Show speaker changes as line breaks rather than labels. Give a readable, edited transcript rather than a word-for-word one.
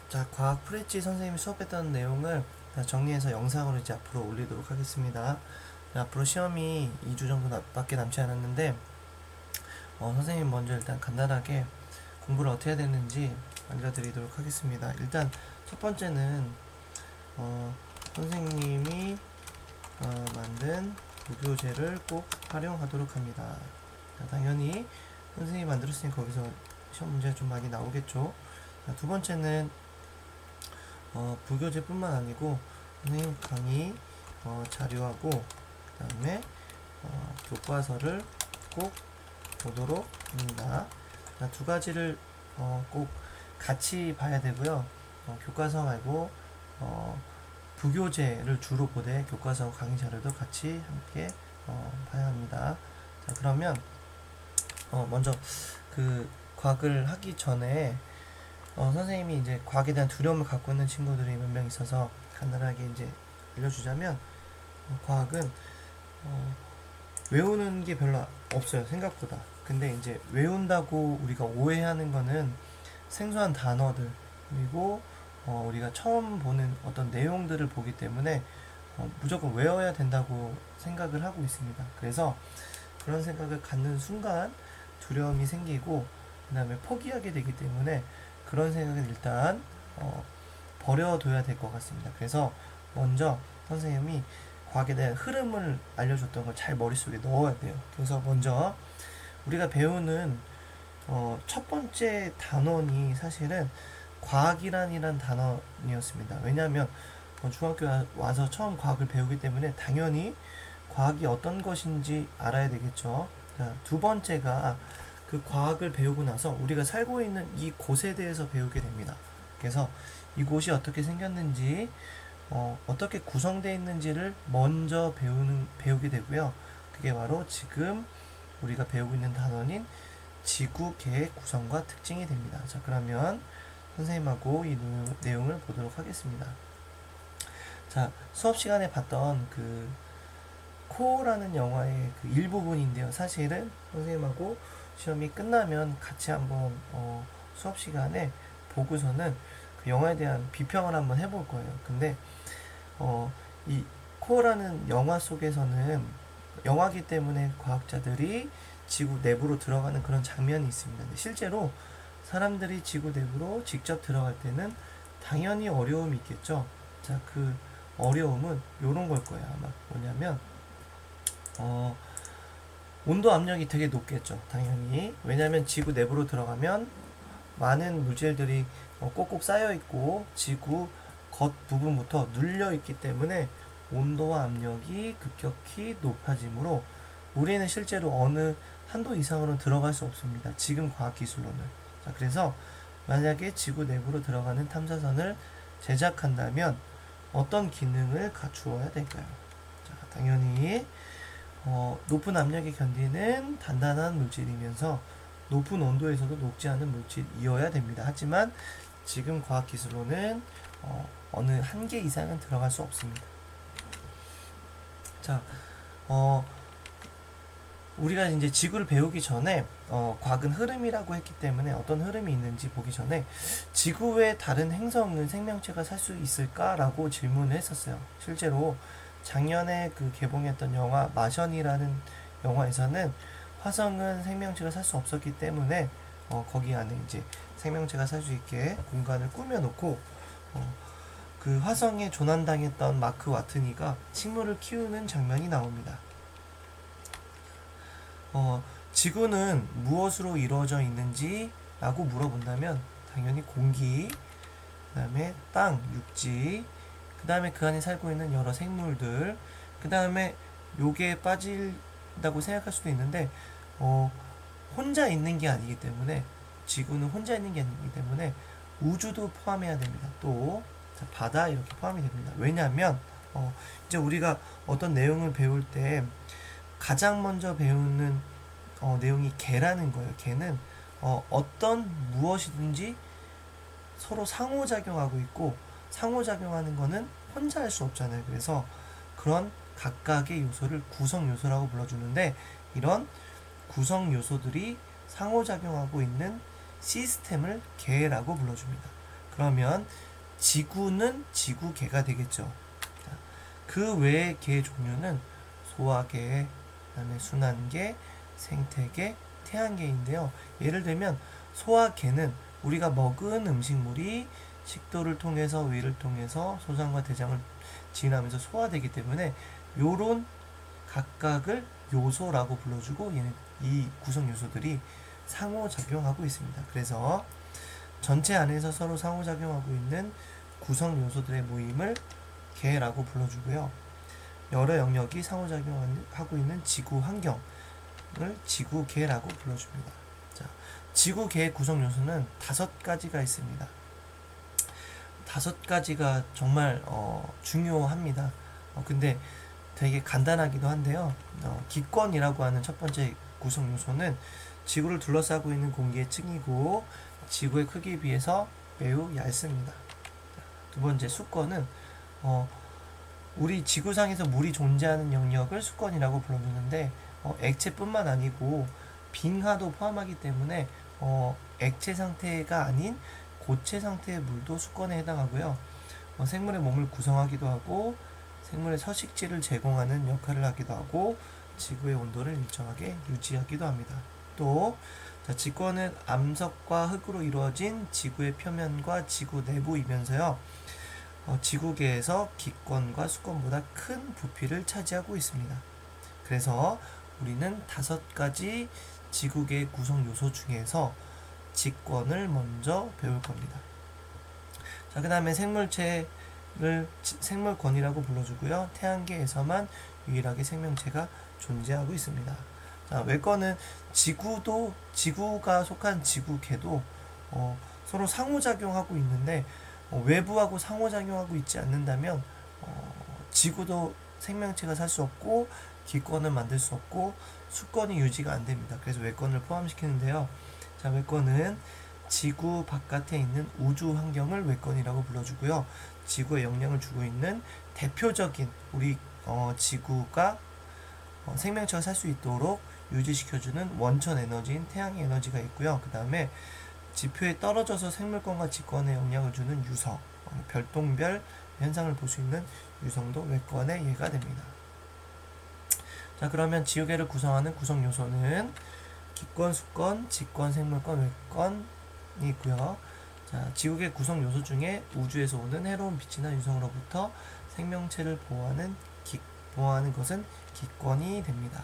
자, 과학 프레치 선생님이 수업했던 내용을 정리해서 영상으로 이제 앞으로 올리도록 하겠습니다. 자, 앞으로 시험이 2주 정도 밖에 남지 않았는데, 선생님 먼저 일단 간단하게 공부를 어떻게 해야 되는지 알려드리도록 하겠습니다. 일단 첫 번째는 선생님이 만든 무교재를 꼭 활용하도록 합니다. 자, 당연히 선생님이 만들었으니 거기서 시험 문제 좀 많이 나오겠죠. 자, 두 번째는 부교재뿐만 아니고 선생님 강의 자료하고 그 다음에 교과서를 꼭 보도록 합니다. 두 가지를 꼭 같이 봐야 되고요. 교과서 말고 부교재를 주로 보되 교과서 강의 자료도 같이 함께 봐야 합니다. 자, 그러면 먼저 그 과학을 하기 전에 선생님이 이제 과학에 대한 두려움을 갖고 있는 친구들이 몇 명 있어서 간단하게 이제 알려주자면, 과학은 외우는 게 별로 없어요, 생각보다. 근데 이제 외운다고 우리가 오해하는 거는 생소한 단어들, 그리고 우리가 처음 보는 어떤 내용들을 보기 때문에 무조건 외워야 된다고 생각을 하고 있습니다. 그래서 그런 생각을 갖는 순간 두려움이 생기고 그 다음에 포기하게 되기 때문에 그런 생각은 일단 버려둬야 될 것 같습니다. 그래서 먼저 선생님이 과학에 대한 흐름을 알려줬던 걸 잘 머릿속에 넣어야 돼요. 그래서 먼저 우리가 배우는 첫 번째 단원이 사실은 과학이란이란 단원이었습니다. 왜냐하면 중학교 와서 처음 과학을 배우기 때문에 당연히 과학이 어떤 것인지 알아야 되겠죠. 자, 두 번째가 그 과학을 배우고 나서 우리가 살고 있는 이 곳에 대해서 배우게 됩니다. 그래서 이곳이 어떻게 생겼는지, 어떻게 구성되어 있는지를 먼저 배우게 되고요. 그게 바로 지금 우리가 배우고 있는 단원인 지구 계획 구성과 특징이 됩니다. 자, 그러면 선생님하고 이 내용을 보도록 하겠습니다. 자, 수업 시간에 봤던 그 코라는 영화의 그 일부분인데요. 사실은 선생님하고 시험이 끝나면 같이 한번 수업 시간에 보고서는 그 영화에 대한 비평을 한번 해볼 거예요. 근데 이 코어라는 영화 속에서는 영화기 때문에 과학자들이 지구 내부로 들어가는 그런 장면이 있습니다. 근데 실제로 사람들이 지구 내부로 직접 들어갈 때는 당연히 어려움이 있겠죠. 자, 그 어려움은 이런 걸 거예요. 아마 뭐냐면 온도 압력이 되게 높겠죠. 당연히. 왜냐하면 지구 내부로 들어가면 많은 물질들이 꼭꼭 쌓여 있고 지구 겉 부분부터 눌려 있기 때문에 온도와 압력이 급격히 높아지므로 우리는 실제로 어느 한도 이상으로는 들어갈 수 없습니다. 지금 과학 기술로는. 자, 그래서 만약에 지구 내부로 들어가는 탐사선을 제작한다면 어떤 기능을 갖추어야 될까요? 자, 당연히 높은 압력에 견디는 단단한 물질이면서 높은 온도에서도 녹지 않은 물질이어야 됩니다. 하지만 지금 과학기술로는 어느 한계 이상은 들어갈 수 없습니다. 자, 우리가 이제 지구를 배우기 전에 과학은 흐름이라고 했기 때문에 어떤 흐름이 있는지 보기 전에 지구 외 다른 행성은 생명체가 살 수 있을까라고 질문을 했었어요. 실제로 작년에 그 개봉했던 영화 마션이라는 영화에서는 화성은 생명체가 살 수 없었기 때문에 거기 안에 이제 생명체가 살 수 있게 공간을 꾸며놓고 그 화성에 조난당했던 마크 와트니가 식물을 키우는 장면이 나옵니다. 지구는 무엇으로 이루어져 있는지 라고 물어본다면 당연히 공기, 그 다음에 땅, 육지, 그 다음에 그 안에 살고 있는 여러 생물들, 그 다음에 요게 빠진다고 생각할 수도 있는데 혼자 있는 게 아니기 때문에 지구는 혼자 있는 게 아니기 때문에 우주도 포함해야 됩니다. 또 바다 이렇게 포함이 됩니다. 왜냐하면 이제 우리가 어떤 내용을 배울 때 가장 먼저 배우는 내용이 개라는 거예요. 개는 어떤 무엇이든지 서로 상호작용하고 있고 상호작용하는 거는 혼자 할 수 없잖아요. 그래서 그런 각각의 요소를 구성 요소라고 불러주는데 이런 구성 요소들이 상호작용하고 있는 시스템을 개라고 불러줍니다. 그러면 지구는 지구계가 되겠죠. 자, 그 외의 계 종류는 소화계, 그다음에 순환계, 생태계, 태양계인데요. 예를 들면 소화계는 우리가 먹은 음식물이 식도를 통해서 위를 통해서 소장과 대장을 지나면서 소화되기 때문에 요런 각각을 요소라고 불러주고 얘는 이 구성 요소들이 상호작용하고 있습니다. 그래서 전체 안에서 서로 상호작용하고 있는 구성 요소들의 모임을 계라고 불러주고요. 여러 영역이 상호작용하고 있는 지구 환경을 지구계라고 불러줍니다. 자, 지구계의 구성 요소는 5가지가 있습니다. 5가지가 정말 중요합니다. 근데 되게 간단하기도 한데요. 기권이라고 하는 첫 번째 구성 요소는 지구를 둘러싸고 있는 공기의 층이고 지구의 크기에 비해서 매우 얇습니다. 두 번째 수권은 우리 지구상에서 물이 존재하는 영역을 수권이라고 불러주는데 액체뿐만 아니고 빙하도 포함하기 때문에 액체 상태가 아닌 고체 상태의 물도 수권에 해당하고요. 생물의 몸을 구성하기도 하고 생물의 서식지를 제공하는 역할을 하기도 하고 지구의 온도를 일정하게 유지하기도 합니다. 또 지권은 암석과 흙으로 이루어진 지구의 표면과 지구 내부이면서요. 지구계에서 기권과 수권보다 큰 부피를 차지하고 있습니다. 그래서 우리는 5가지 지구계의 구성 요소 중에서 직권을 먼저 배울 겁니다. 자, 그 다음에 생물체를 생물권이라고 불러주고요. 태양계에서만 유일하게 생명체가 존재하고 있습니다. 자, 외권은 지구가 속한 지구계도 서로 상호작용하고 있는데 외부하고 상호작용하고 있지 않는다면 지구도 생명체가 살 수 없고 기권을 만들 수 없고 수권이 유지가 안 됩니다. 그래서 외권을 포함시키는데요. 자, 외권은 지구 바깥에 있는 우주 환경을 외권이라고 불러주고요. 지구에 영향을 주고 있는 대표적인 우리 지구가 생명체가 살 수 있도록 유지시켜주는 원천 에너지인 태양의 에너지가 있고요. 그 다음에 지표에 떨어져서 생물권과 직권에 영향을 주는 유성, 별똥별 현상을 볼 수 있는 유성도 외권의 예가 됩니다. 자, 그러면 지구계를 구성하는 구성 요소는 기권, 수권, 직권, 생물권, 외권이 있고요. 자, 지구계 구성 요소 중에 우주에서 오는 해로운 빛이나 유성으로부터 생명체를 보호하는 것은 기권이 됩니다.